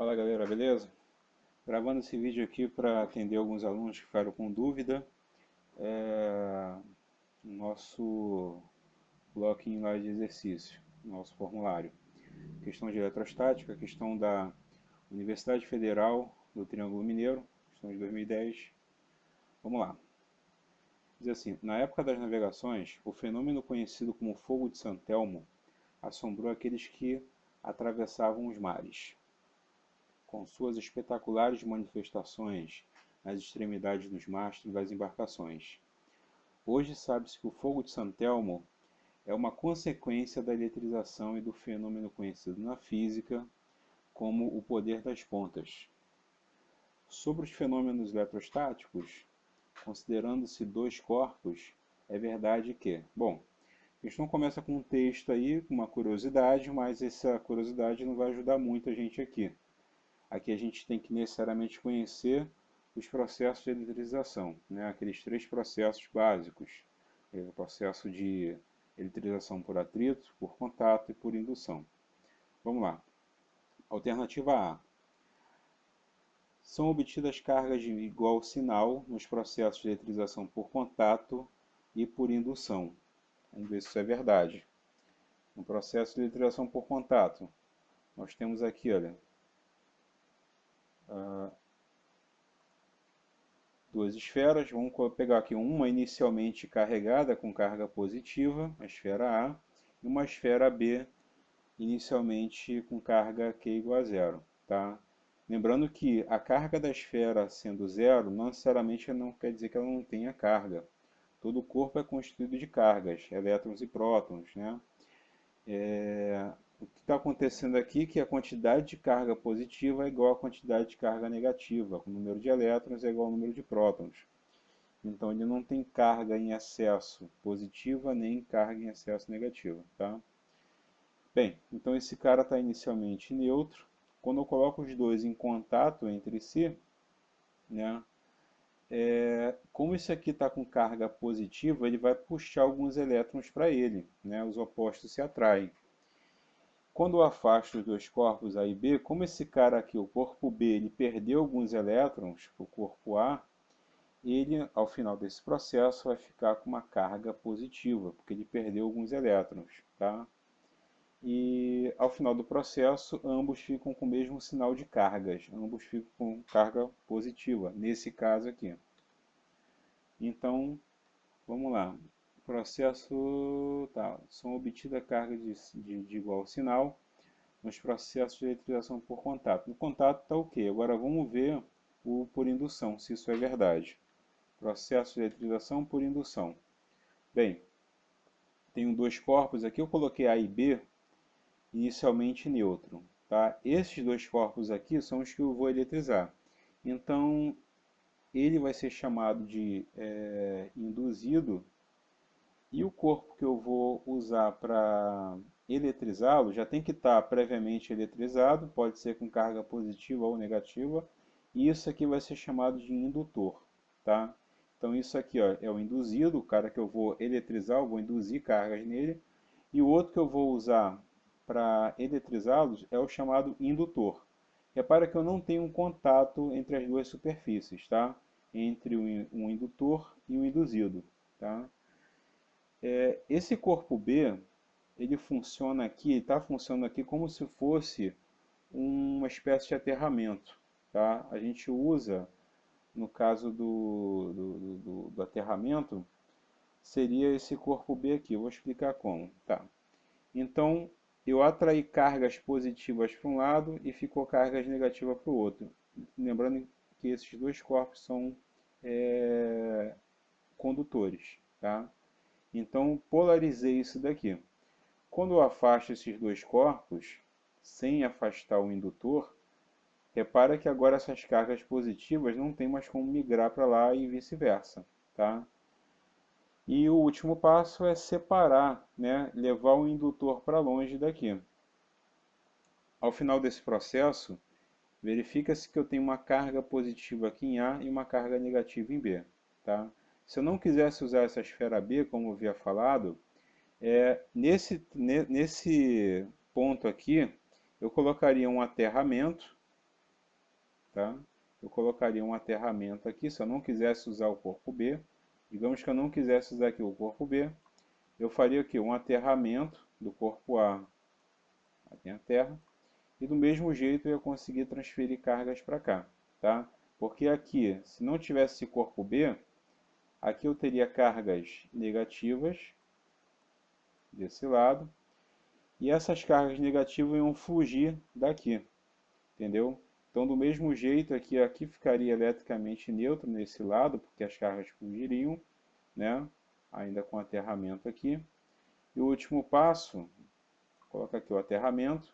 Fala galera, beleza? Gravando esse vídeo aqui para atender alguns alunos que ficaram com dúvida no nosso bloquinho lá de exercício, nosso formulário. Questão de eletrostática, questão da Universidade Federal do Triângulo Mineiro, questão de 2010. Vamos lá. Diz assim, na época das navegações, o fenômeno conhecido como Fogo de San Telmo assombrou aqueles que atravessavam os mares. Com suas espetaculares manifestações nas extremidades dos mastros das embarcações. Hoje sabe-se que o fogo de San Telmo é uma consequência da eletrização e do fenômeno conhecido na física como o poder das pontas. Sobre os fenômenos eletrostáticos, considerando-se dois corpos, é verdade que, bom, a questão começa com um texto aí, com uma curiosidade, mas essa curiosidade não vai ajudar muito a gente aqui. Aqui a gente tem que necessariamente conhecer os processos de eletrização, né? Aqueles três processos básicos. O processo de eletrização por atrito, por contato e por indução. Vamos lá. Alternativa A. São obtidas cargas de igual sinal nos processos de eletrização por contato e por indução. Vamos ver se isso é verdade. No processo de eletrização por contato, nós temos aqui, olha, duas esferas. Vamos pegar aqui uma inicialmente carregada com carga positiva, a esfera A, e uma esfera B inicialmente com carga Q igual a zero. Tá? Lembrando que a carga da esfera sendo zero, não necessariamente não quer dizer que ela não tenha carga. Todo o corpo é constituído de cargas, elétrons e prótons. Né? O que está acontecendo aqui é que a quantidade de carga positiva é igual à quantidade de carga negativa. O número de elétrons é igual ao número de prótons. Então ele não tem carga em excesso positiva nem carga em excesso negativa. Tá? Bem, então esse cara está inicialmente neutro. Quando eu coloco os dois em contato entre si, né, como esse aqui está com carga positiva, ele vai puxar alguns elétrons para ele. Né, os opostos se atraem. Quando eu afasto os dois corpos A e B, como esse cara aqui, o corpo B, ele perdeu alguns elétrons para o corpo A, ele, ao final desse processo, vai ficar com uma carga positiva, porque ele perdeu alguns elétrons. Tá? E, ao final do processo, ambos ficam com o mesmo sinal de cargas, ambos ficam com carga positiva, nesse caso aqui. Então, vamos lá. O processo, tá, são obtidas cargas de igual sinal nos processos de eletrização por contato. No contato está ok. Agora vamos ver o por indução, se isso é verdade. Processo de eletrização por indução. Bem, tenho dois corpos aqui, eu coloquei A e B inicialmente neutro. Tá? Esses dois corpos aqui são os que eu vou eletrizar. Então, ele vai ser chamado de induzido, e o corpo que eu vou usar para eletrizá-lo já tem que estar previamente eletrizado, pode ser com carga positiva ou negativa, e isso aqui vai ser chamado de indutor. Tá? Então isso aqui, ó, é o induzido, o cara que eu vou eletrizar, eu vou induzir cargas nele, e o outro que eu vou usar para eletrizá-los é o chamado indutor. Repara que eu não tenho um contato entre as duas superfícies, tá? Entre um indutor e um induzido. Tá? Esse corpo B, ele funciona aqui, está funcionando aqui como se fosse uma espécie de aterramento. Tá? A gente usa, no caso do aterramento, seria esse corpo B aqui. Eu vou explicar como. Tá? Então, eu atraí cargas positivas para um lado e ficou cargas negativas para o outro. Lembrando que esses dois corpos são condutores. Tá? Então, polarizei isso daqui. Quando eu afasto esses dois corpos, sem afastar o indutor, repara que agora essas cargas positivas não tem mais como migrar para lá e vice-versa. Tá? E o último passo é separar, né? Levar o indutor para longe daqui. Ao final desse processo, verifica-se que eu tenho uma carga positiva aqui em A e uma carga negativa em B. Tá? Se eu não quisesse usar essa esfera B, como eu havia falado, nesse ponto aqui, eu colocaria um aterramento, tá? Eu colocaria um aterramento aqui, se eu não quisesse usar o corpo B, digamos que eu não quisesse usar aqui o corpo B, eu faria aqui um aterramento do corpo A até a Terra, e do mesmo jeito eu ia conseguir transferir cargas para cá, tá? Porque aqui, se não tivesse esse corpo B, aqui eu teria cargas negativas desse lado, e essas cargas negativas iam fugir daqui, entendeu? Então, do mesmo jeito, aqui ficaria eletricamente neutro nesse lado, porque as cargas fugiriam, né? Ainda com aterramento aqui. E o último passo, coloca aqui o aterramento,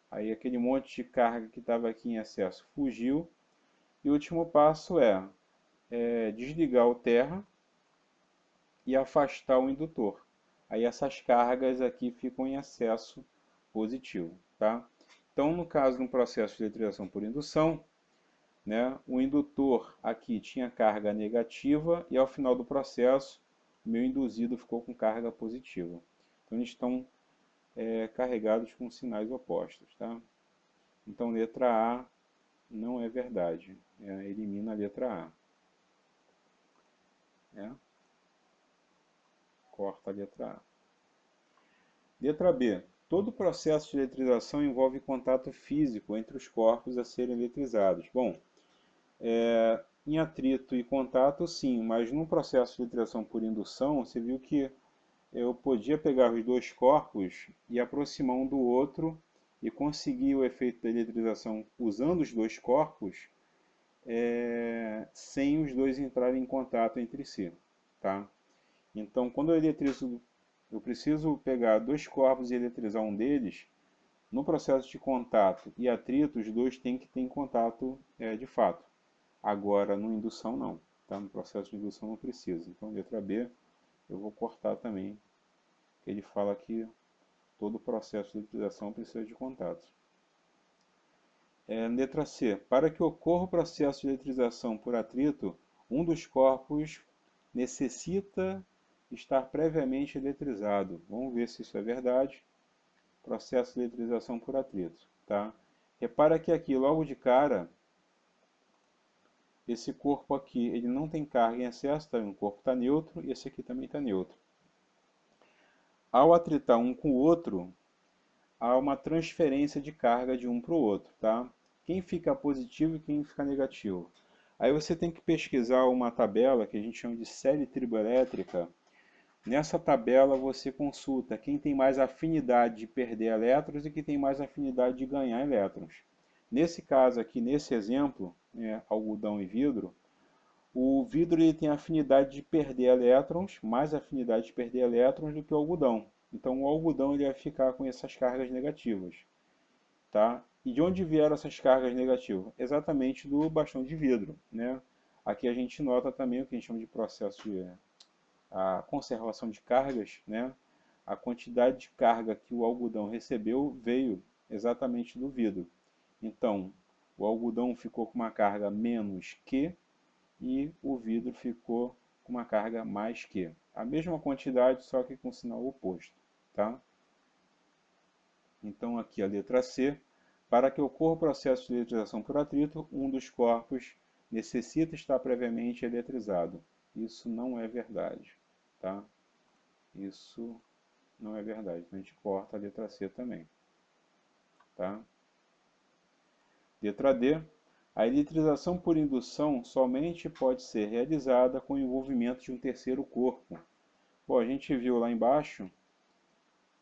aí aquele monte de carga que estava aqui em excesso fugiu. E o último passo é desligar o terra e afastar o indutor. Aí essas cargas aqui ficam em excesso positivo, tá? Então, no caso de um processo de eletrização por indução, né, o indutor aqui tinha carga negativa e ao final do processo, o meu induzido ficou com carga positiva. Então, eles estão carregados com sinais opostos, tá? Então, letra A não é verdade. Elimina a letra A. Né? Corta a letra A. Letra B. Todo processo de eletrização envolve contato físico entre os corpos a serem eletrizados. Bom, em atrito e contato, sim, mas num processo de eletrização por indução, você viu que eu podia pegar os dois corpos e aproximar um do outro e conseguir o efeito da eletrização usando os dois corpos sem os dois entrarem em contato entre si, tá? Então, quando eu eletrizo, eu preciso pegar dois corpos e eletrizar um deles. No processo de contato e atrito, os dois têm que ter em contato de fato. Agora, no indução, não. Tá? No processo de indução, não precisa. Então, letra B, eu vou cortar também. Ele fala que todo processo de eletrização precisa de contato. Letra C. Para que ocorra o processo de eletrização por atrito, um dos corpos necessita estar previamente eletrizado. Vamos ver se isso é verdade. Processo de eletrização por atrito. Tá? Repara que aqui, logo de cara, esse corpo aqui ele não tem carga em excesso, tá? O corpo está neutro e esse aqui também está neutro. Ao atritar um com o outro, há uma transferência de carga de um para o outro. Tá? Quem fica positivo e quem fica negativo. Aí você tem que pesquisar uma tabela que a gente chama de série triboelétrica. Nessa tabela você consulta quem tem mais afinidade de perder elétrons e quem tem mais afinidade de ganhar elétrons. Nesse caso aqui, nesse exemplo, algodão e vidro, o vidro ele tem afinidade de perder elétrons, mais afinidade de perder elétrons do que o algodão. Então o algodão ele vai ficar com essas cargas negativas. Tá? E de onde vieram essas cargas negativas? Exatamente do bastão de vidro. Né? Aqui a gente nota também o que a gente chama de processo de a conservação de cargas, né? A quantidade de carga que o algodão recebeu veio exatamente do vidro. Então, o algodão ficou com uma carga menos que e o vidro ficou com uma carga mais que. A mesma quantidade, só que com sinal oposto. Tá? Então, aqui a letra C. Para que ocorra o processo de eletrização por atrito, um dos corpos necessita estar previamente eletrizado. Isso não é verdade. Tá? Isso não é verdade. Então a gente corta a letra C também. Tá? Letra D. A eletrização por indução somente pode ser realizada com o envolvimento de um terceiro corpo. Bom, a gente viu lá embaixo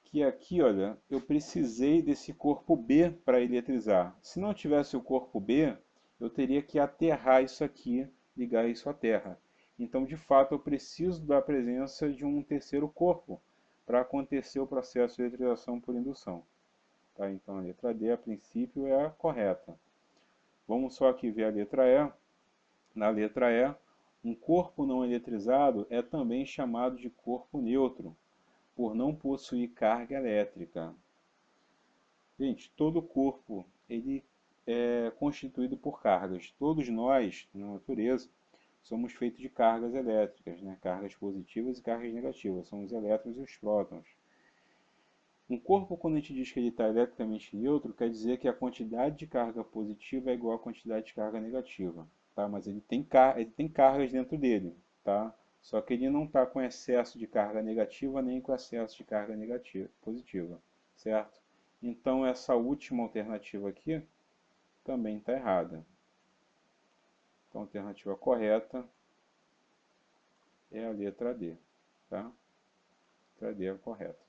que aqui, olha, eu precisei desse corpo B para eletrizar. Se não tivesse o corpo B, eu teria que aterrar isso aqui, ligar isso à terra. Então, de fato, eu preciso da presença de um terceiro corpo para acontecer o processo de eletrização por indução. Tá? Então, a letra D, a princípio, é a correta. Vamos só aqui ver a letra E. Na letra E, um corpo não eletrizado é também chamado de corpo neutro, por não possuir carga elétrica. Gente, todo corpo ele é constituído por cargas. Todos nós, na natureza, somos feitos de cargas elétricas, né? Cargas positivas e cargas negativas. São os elétrons e os prótons. Um corpo, quando a gente diz que ele está eletricamente neutro, quer dizer que a quantidade de carga positiva é igual à quantidade de carga negativa, tá? Mas ele tem cargas dentro dele, tá? Só que ele não está com excesso de carga negativa nem com excesso de carga negativa, positiva, certo? Então essa última alternativa aqui também está errada. Então a alternativa correta é a letra D, tá? A letra D é a correta.